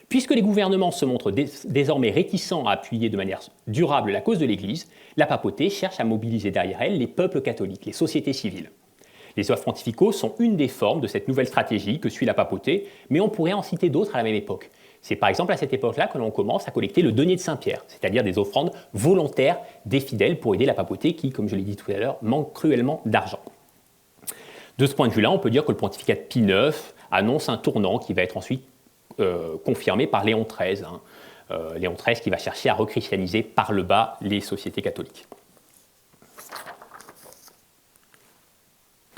[SPEAKER 2] Puisque les gouvernements se montrent désormais réticents à appuyer de manière durable la cause de l'Église, la papauté cherche à mobiliser derrière elle les peuples catholiques, les sociétés civiles. Les zouaves pontificaux sont une des formes de cette nouvelle stratégie que suit la papauté, mais on pourrait en citer d'autres à la même époque. C'est par exemple à cette époque-là que l'on commence à collecter le denier de Saint-Pierre, c'est-à-dire des offrandes volontaires des fidèles pour aider la papauté qui, comme je l'ai dit tout à l'heure, manque cruellement d'argent. De ce point de vue-là, on peut dire que le pontificat de Pie IX annonce un tournant qui va être ensuite confirmé par Léon XIII. Léon XIII qui va chercher à rechristianiser par le bas les sociétés catholiques.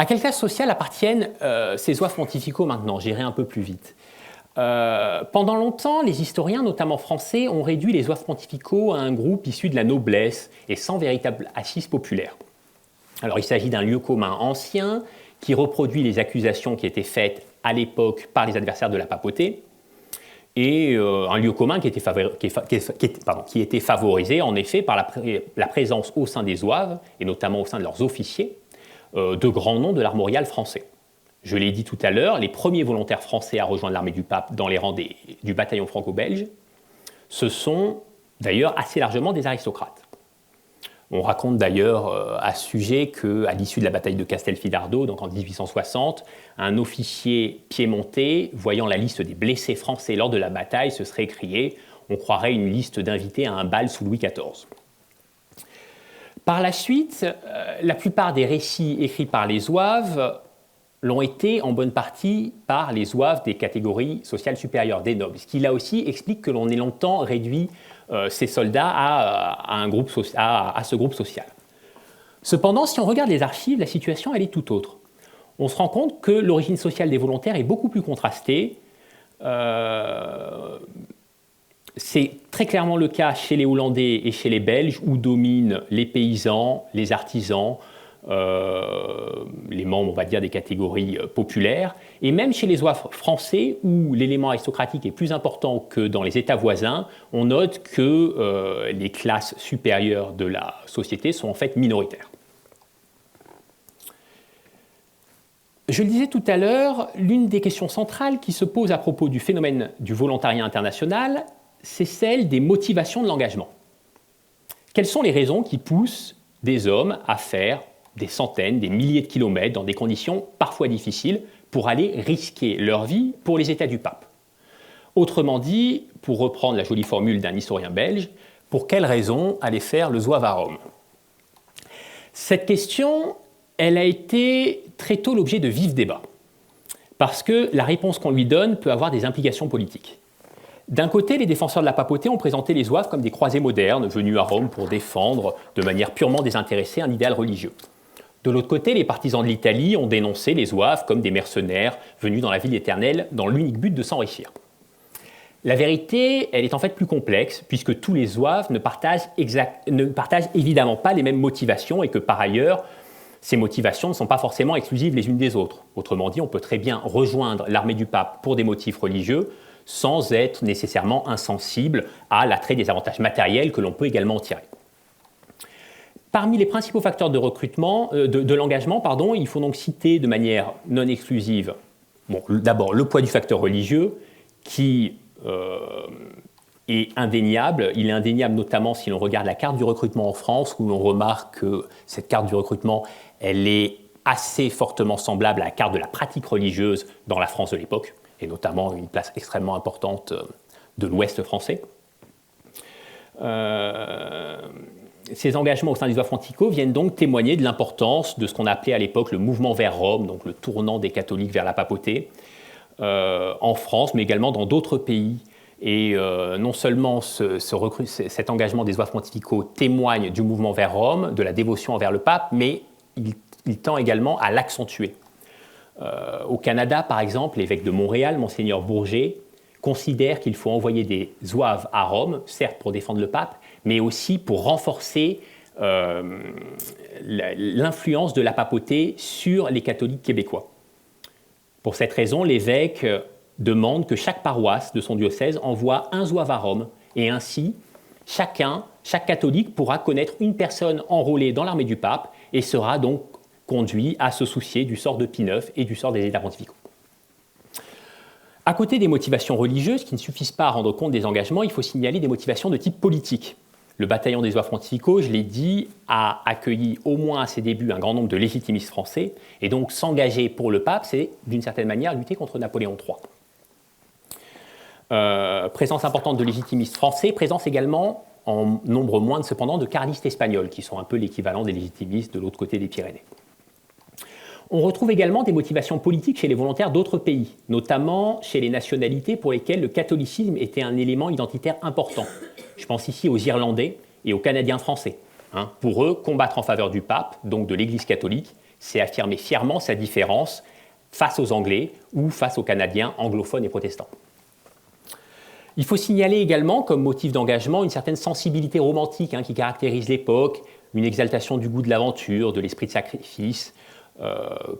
[SPEAKER 2] À quelle classe sociale appartiennent ces zouaves pontificaux maintenant? J'irai un peu plus vite. Pendant longtemps, les historiens, notamment français, ont réduit les zouaves pontificaux à un groupe issu de la noblesse et sans véritable assise populaire. Alors il s'agit d'un lieu commun ancien qui reproduit les accusations qui étaient faites à l'époque par les adversaires de la papauté, et un lieu commun qui était favorisé en effet par la présence au sein des zouaves, et notamment au sein de leurs officiers, de grands noms de l'armorial français. Je l'ai dit tout à l'heure, les premiers volontaires français à rejoindre l'armée du pape dans les rangs du bataillon franco-belge, ce sont d'ailleurs assez largement des aristocrates. On raconte d'ailleurs à ce sujet qu'à l'issue de la bataille de Castelfidardo, donc en 1860, un officier piémontais, voyant la liste des blessés français lors de la bataille, se serait écrié « On croirait une liste d'invités à un bal sous Louis XIV ». Par la suite, la plupart des récits écrits par les zouaves l'ont été en bonne partie par les zouaves des catégories sociales supérieures, des nobles, ce qui là aussi explique que l'on ait longtemps réduit ces soldats à ce groupe social. Cependant, si on regarde les archives, la situation elle est tout autre. On se rend compte que l'origine sociale des volontaires est beaucoup plus contrastée. C'est très clairement le cas chez les Hollandais et chez les Belges, où dominent les paysans, les artisans, les membres, on va dire, des catégories populaires, et même chez les zouaves français, où l'élément aristocratique est plus important que dans les États voisins, on note que les classes supérieures de la société sont en fait minoritaires. Je le disais tout à l'heure, l'une des questions centrales qui se pose à propos du phénomène du volontariat international, c'est celle des motivations de l'engagement. Quelles sont les raisons qui poussent des hommes à faire des centaines, des milliers de kilomètres dans des conditions parfois difficiles pour aller risquer leur vie pour les états du pape? Autrement dit, pour reprendre la jolie formule d'un historien belge, pour quelles raisons aller faire le zouave à Rome? Cette question, elle a été très tôt l'objet de vifs débats, parce que la réponse qu'on lui donne peut avoir des implications politiques. D'un côté, les défenseurs de la papauté ont présenté les zouaves comme des croisés modernes venus à Rome pour défendre de manière purement désintéressée un idéal religieux. De l'autre côté, les partisans de l'Italie ont dénoncé les zouaves comme des mercenaires venus dans la ville éternelle dans l'unique but de s'enrichir. La vérité, elle est en fait plus complexe, puisque tous les zouaves ne partagent évidemment pas les mêmes motivations et que par ailleurs, ces motivations ne sont pas forcément exclusives les unes des autres. Autrement dit, on peut très bien rejoindre l'armée du pape pour des motifs religieux sans être nécessairement insensible à l'attrait des avantages matériels que l'on peut également en tirer. Parmi les principaux facteurs de recrutement, de l'engagement, il faut donc citer de manière non exclusive, d'abord le poids du facteur religieux, qui est indéniable. Il est indéniable notamment si l'on regarde la carte du recrutement en France, où l'on remarque que cette carte du recrutement, elle est assez fortement semblable à la carte de la pratique religieuse dans la France de l'époque, et notamment une place extrêmement importante de l'Ouest français. Ces engagements au sein des zouaves ponticaux viennent donc témoigner de l'importance de ce qu'on appelait à l'époque le mouvement vers Rome, donc le tournant des catholiques vers la papauté, en France, mais également dans d'autres pays. Et non seulement cet engagement des zouaves pontificaux témoigne du mouvement vers Rome, de la dévotion envers le pape, mais il tend également à l'accentuer. Au Canada, par exemple, l'évêque de Montréal, Monseigneur Bourget, considère qu'il faut envoyer des zouaves à Rome, certes pour défendre le pape, mais aussi pour renforcer l'influence de la papauté sur les catholiques québécois. Pour cette raison, l'évêque demande que chaque paroisse de son diocèse envoie un zouave à Rome, et ainsi, chaque catholique pourra connaître une personne enrôlée dans l'armée du pape et sera donc conduit à se soucier du sort de Pie IX et du sort des États pontificaux. À côté des motivations religieuses qui ne suffisent pas à rendre compte des engagements, il faut signaler des motivations de type politique. Le bataillon des zouaves pontificaux, je l'ai dit, a accueilli au moins à ses débuts un grand nombre de légitimistes français, et donc s'engager pour le pape, c'est d'une certaine manière lutter contre Napoléon III. Présence importante de légitimistes français, présence également en nombre moindre cependant de carlistes espagnols, qui sont un peu l'équivalent des légitimistes de l'autre côté des Pyrénées. On retrouve également des motivations politiques chez les volontaires d'autres pays, notamment chez les nationalités pour lesquelles le catholicisme était un élément identitaire important. Je pense ici aux Irlandais et aux Canadiens français. Pour eux, combattre en faveur du pape, donc de l'Église catholique, c'est affirmer fièrement sa différence face aux Anglais ou face aux Canadiens anglophones et protestants. Il faut signaler également comme motif d'engagement une certaine sensibilité romantique qui caractérise l'époque, une exaltation du goût de l'aventure, de l'esprit de sacrifice,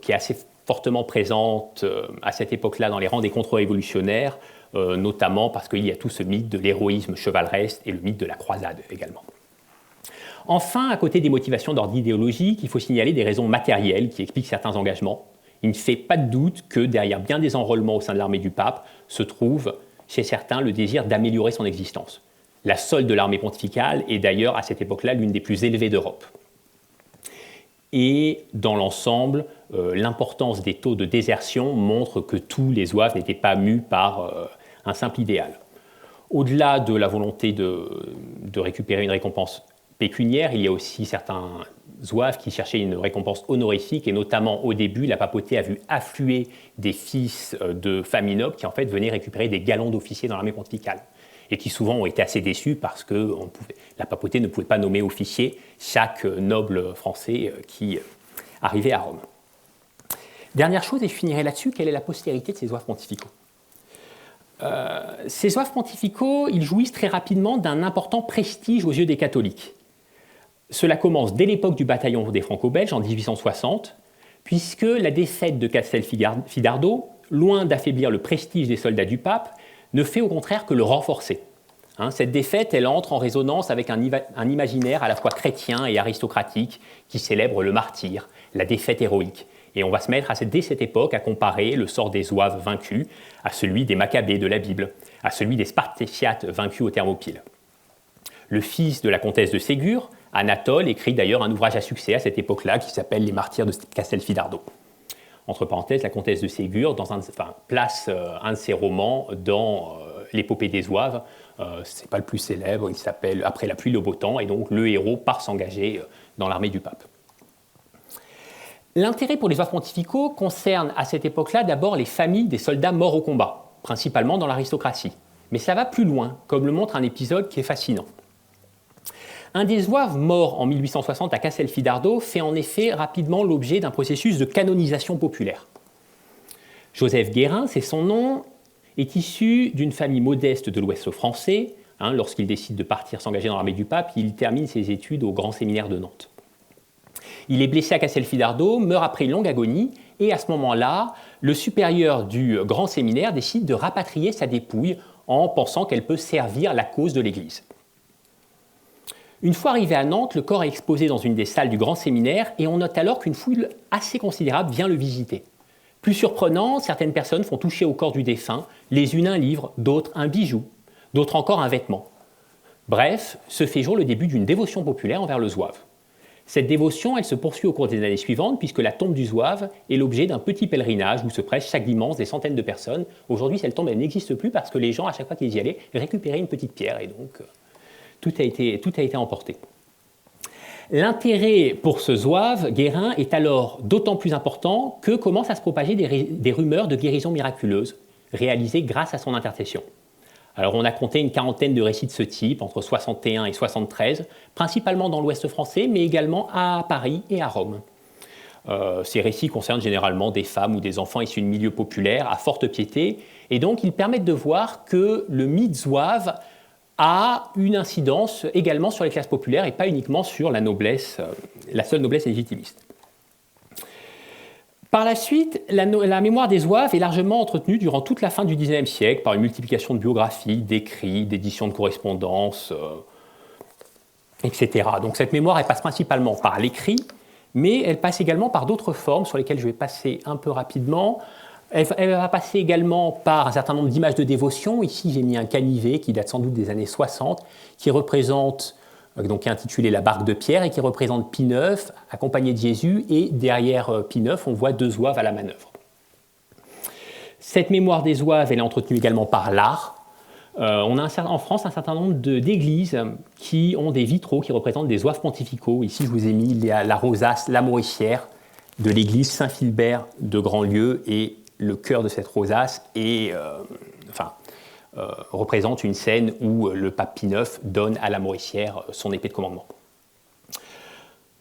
[SPEAKER 2] qui est assez fortement présente à cette époque-là dans les rangs des contre-révolutionnaires, notamment parce qu'il y a tout ce mythe de l'héroïsme chevaleresque et le mythe de la croisade également. Enfin, à côté des motivations d'ordre idéologique, il faut signaler des raisons matérielles qui expliquent certains engagements. Il ne fait pas de doute que derrière bien des enrôlements au sein de l'armée du pape se trouve chez certains le désir d'améliorer son existence. La solde de l'armée pontificale est d'ailleurs à cette époque-là l'une des plus élevées d'Europe. Et dans l'ensemble, l'importance des taux de désertion montre que tous les zouaves n'étaient pas mus par un simple idéal. Au-delà de la volonté de récupérer une récompense pécuniaire, il y a aussi certains zouaves qui cherchaient une récompense honorifique, et notamment au début, la papauté a vu affluer des fils de familles nobles qui en fait venaient récupérer des galons d'officiers dans l'armée pontificale, et qui souvent ont été assez déçus parce que la papauté ne pouvait pas nommer officier chaque noble français qui arrivait à Rome. Dernière chose, et je finirai là-dessus, quelle est la postérité de ces zouaves pontificaux ? Ces zouaves pontificaux, ils jouissent très rapidement d'un important prestige aux yeux des catholiques. Cela commence dès l'époque du bataillon des Franco-Belges en 1860, puisque la défaite de Castelfidardo, loin d'affaiblir le prestige des soldats du pape, ne fait au contraire que le renforcer. Cette défaite, elle entre en résonance avec un imaginaire à la fois chrétien et aristocratique qui célèbre le martyre, la défaite héroïque. Et on va se mettre dès cette époque à comparer le sort des Zouaves vaincus à celui des Maccabées de la Bible, à celui des Spartiates vaincus aux Thermopyles. Le fils de la comtesse de Ségur, Anatole, écrit d'ailleurs un ouvrage à succès à cette époque-là qui s'appelle « Les martyrs de Castelfidardo ». Entre parenthèses, la comtesse de Ségur place un de ses romans dans l'épopée des Zouaves. Ce n'est pas le plus célèbre, il s'appelle « Après la pluie, le beau temps », et donc le héros part s'engager dans l'armée du pape. L'intérêt pour les zouaves pontificaux concerne à cette époque-là d'abord les familles des soldats morts au combat, principalement dans l'aristocratie. Mais ça va plus loin, comme le montre un épisode qui est fascinant. Un des zouaves morts en 1860 à Castelfidardo fait en effet rapidement l'objet d'un processus de canonisation populaire. Joseph Guérin, c'est son nom, est issu d'une famille modeste de l'Ouest français. Lorsqu'il décide de partir s'engager dans l'armée du pape, il termine ses études au Grand Séminaire de Nantes. Il est blessé à Castelfidardo, meurt après une longue agonie, et à ce moment-là, le supérieur du Grand Séminaire décide de rapatrier sa dépouille en pensant qu'elle peut servir la cause de l'Église. Une fois arrivé à Nantes, le corps est exposé dans une des salles du Grand Séminaire et on note alors qu'une foule assez considérable vient le visiter. Plus surprenant, certaines personnes font toucher au corps du défunt, les unes un livre, d'autres un bijou, d'autres encore un vêtement. Bref, se fait jour le début d'une dévotion populaire envers le zouave. Cette dévotion, elle se poursuit au cours des années suivantes puisque la tombe du zouave est l'objet d'un petit pèlerinage où se prêchent chaque dimanche des centaines de personnes. Aujourd'hui, cette tombe elle n'existe plus parce que les gens, à chaque fois qu'ils y allaient, récupéraient une petite pierre et donc tout a été emporté. L'intérêt pour ce zouave, Guérin, est alors d'autant plus important que commencent à se propager des rumeurs de guérison miraculeuse réalisées grâce à son intercession. Alors on a compté une quarantaine de récits de ce type entre 61 et 73, principalement dans l'Ouest français, mais également à Paris et à Rome. Ces récits concernent généralement des femmes ou des enfants issus de milieux populaires à forte piété, et donc ils permettent de voir que le mythe zouave a une incidence également sur les classes populaires et pas uniquement sur la noblesse, la seule noblesse légitimiste. Par la suite, la mémoire des zouaves est largement entretenue durant toute la fin du XIXe siècle par une multiplication de biographies, d'écrits, d'éditions de correspondances, etc. Donc cette mémoire, elle passe principalement par l'écrit, mais elle passe également par d'autres formes sur lesquelles je vais passer un peu rapidement. Elle va passer également par un certain nombre d'images de dévotion. Ici, j'ai mis un canivet qui date sans doute des années 60, qui représente, donc qui est intitulé La barque de Pierre et qui représente Pie IX, accompagné de Jésus, et derrière Pie IX, on voit deux zouaves à la manœuvre. Cette mémoire des zouaves, elle est entretenue également par l'art. On a en France un certain nombre d'églises qui ont des vitraux qui représentent des zouaves pontificaux. Ici, je vous ai mis la rosace, la Mauricière de l'église Saint-Philbert de Grandlieu, et le cœur de cette rosace représente une scène où le pape Pie IX donne à la Mauricière son épée de commandement.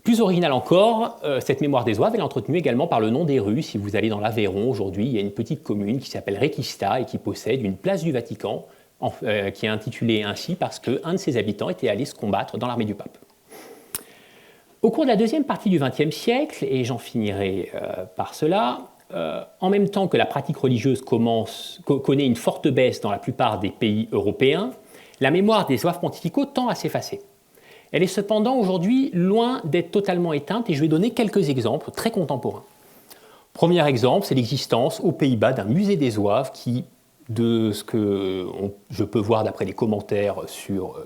[SPEAKER 2] Plus original encore, cette mémoire des zouaves est entretenue également par le nom des rues. Si vous allez dans l'Aveyron, aujourd'hui, il y a une petite commune qui s'appelle Requista et qui possède une place du Vatican qui est intitulée ainsi parce qu'un de ses habitants était allé se combattre dans l'armée du pape. Au cours de la deuxième partie du XXe siècle, et j'en finirai par cela, en même temps que la pratique religieuse connaît une forte baisse dans la plupart des pays européens, la mémoire des zouaves pontificaux tend à s'effacer. Elle est cependant aujourd'hui loin d'être totalement éteinte et je vais donner quelques exemples très contemporains. Premier exemple, c'est l'existence aux Pays-Bas d'un musée des zouaves qui, de ce que je peux voir d'après les commentaires sur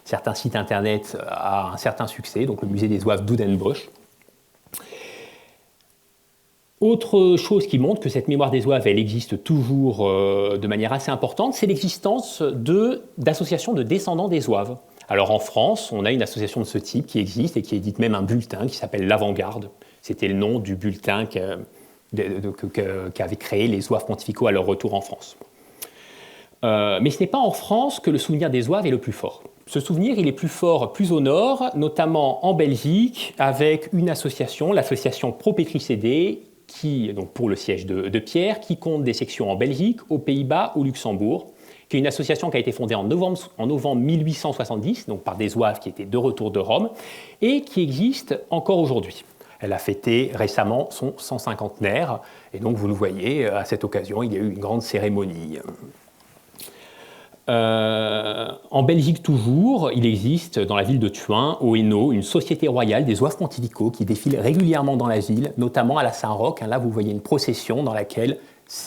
[SPEAKER 2] certains sites internet, a un certain succès, donc le musée des zouaves d'Oudenbosch. Autre chose qui montre que cette mémoire des zouaves, elle existe toujours de manière assez importante, c'est l'existence d'associations de descendants des zouaves. Alors en France, on a une association de ce type qui existe et qui édite même un bulletin qui s'appelle l'Avant-Garde. C'était le nom du bulletin qu'avaient créé les zouaves pontificaux à leur retour en France. Mais ce n'est pas en France que le souvenir des zouaves est le plus fort. Ce souvenir, il est plus fort plus au nord, notamment en Belgique, avec une association, l'association Pro Petricédé, donc pour le siège de Pierre, qui compte des sections en Belgique, aux Pays-Bas, au Luxembourg, qui est une association qui a été fondée en novembre 1870, donc par des zouaves qui étaient de retour de Rome, et qui existe encore aujourd'hui. Elle a fêté récemment son 150aire, et donc vous le voyez, à cette occasion, il y a eu une grande cérémonie. En Belgique toujours, il existe dans la ville de Thuin, au Hainaut, une société royale des zouaves pontificaux qui défile régulièrement dans la ville, notamment à la Saint-Roch. Là, vous voyez une procession dans laquelle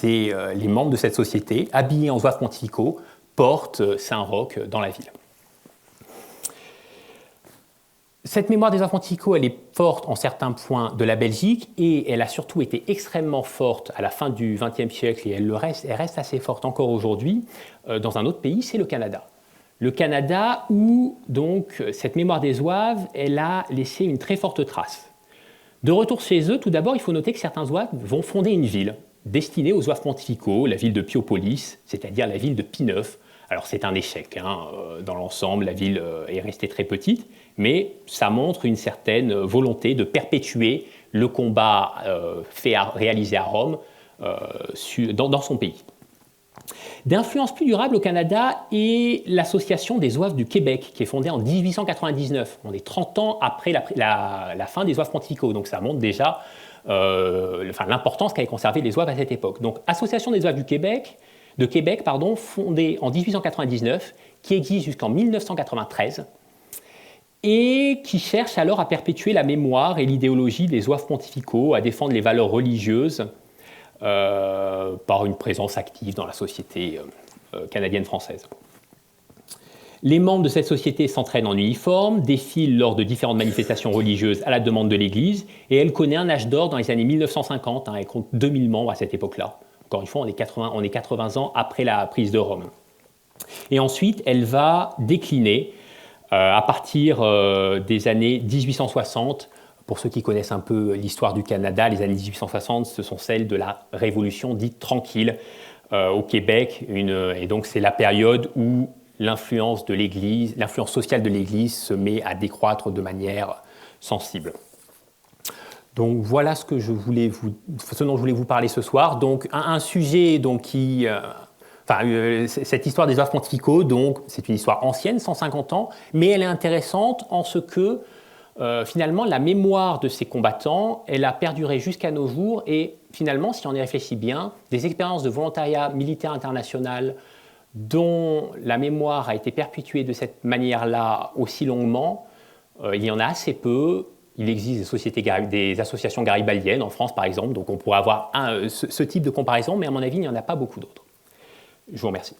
[SPEAKER 2] les membres de cette société, habillés en zouaves pontificaux, portent Saint-Roch dans la ville. Cette mémoire des zouaves pontificaux, elle est forte en certains points de la Belgique et elle a surtout été extrêmement forte à la fin du XXe siècle et elle reste assez forte encore aujourd'hui dans un autre pays, c'est le Canada. Le Canada où donc cette mémoire des zouaves, elle a laissé une très forte trace. De retour chez eux, tout d'abord, il faut noter que certains zouaves vont fonder une ville destinée aux zouaves pontificaux, la ville de Piopolis, c'est-à-dire la ville de Pie IX. Alors c'est un échec, dans l'ensemble, la ville est restée très petite, mais ça montre une certaine volonté de perpétuer le combat réalisé à Rome dans son pays. D'influence plus durable au Canada est l'Association des zouaves du Québec, qui est fondée en 1899. On est 30 ans après la fin des zouaves pontificaux, donc ça montre déjà l'importance qu'avaient conservé les zouaves à cette époque. Donc, Association des zouaves de Québec, fondée en 1899, qui existe jusqu'en 1993, et qui cherche alors à perpétuer la mémoire et l'idéologie des zouaves pontificaux, à défendre les valeurs religieuses par une présence active dans la société canadienne-française. Les membres de cette société s'entraînent en uniforme, défilent lors de différentes manifestations religieuses à la demande de l'Église, et elle connaît un âge d'or dans les années 1950, elle compte 2000 membres à cette époque-là. Encore une fois, on est 80 ans après la prise de Rome. Et ensuite, elle va décliner à partir des années 1860. Pour ceux qui connaissent un peu l'histoire du Canada, les années 1860, ce sont celles de la Révolution dite tranquille au Québec. Et donc, c'est la période où l'influence sociale de l'Église se met à décroître de manière sensible. Donc voilà ce dont je voulais vous parler ce soir. Donc un sujet cette histoire des zouaves pontificaux, donc c'est une histoire ancienne, 150 ans, mais elle est intéressante en ce que finalement la mémoire de ces combattants, elle a perduré jusqu'à nos jours et finalement, si on y réfléchit bien, des expériences de volontariat militaire international dont la mémoire a été perpétuée de cette manière-là aussi longuement, il y en a assez peu. Il existe des associations garibaldiennes en France, par exemple, donc on pourrait avoir ce type de comparaison, mais à mon avis, il n'y en a pas beaucoup d'autres. Je vous remercie.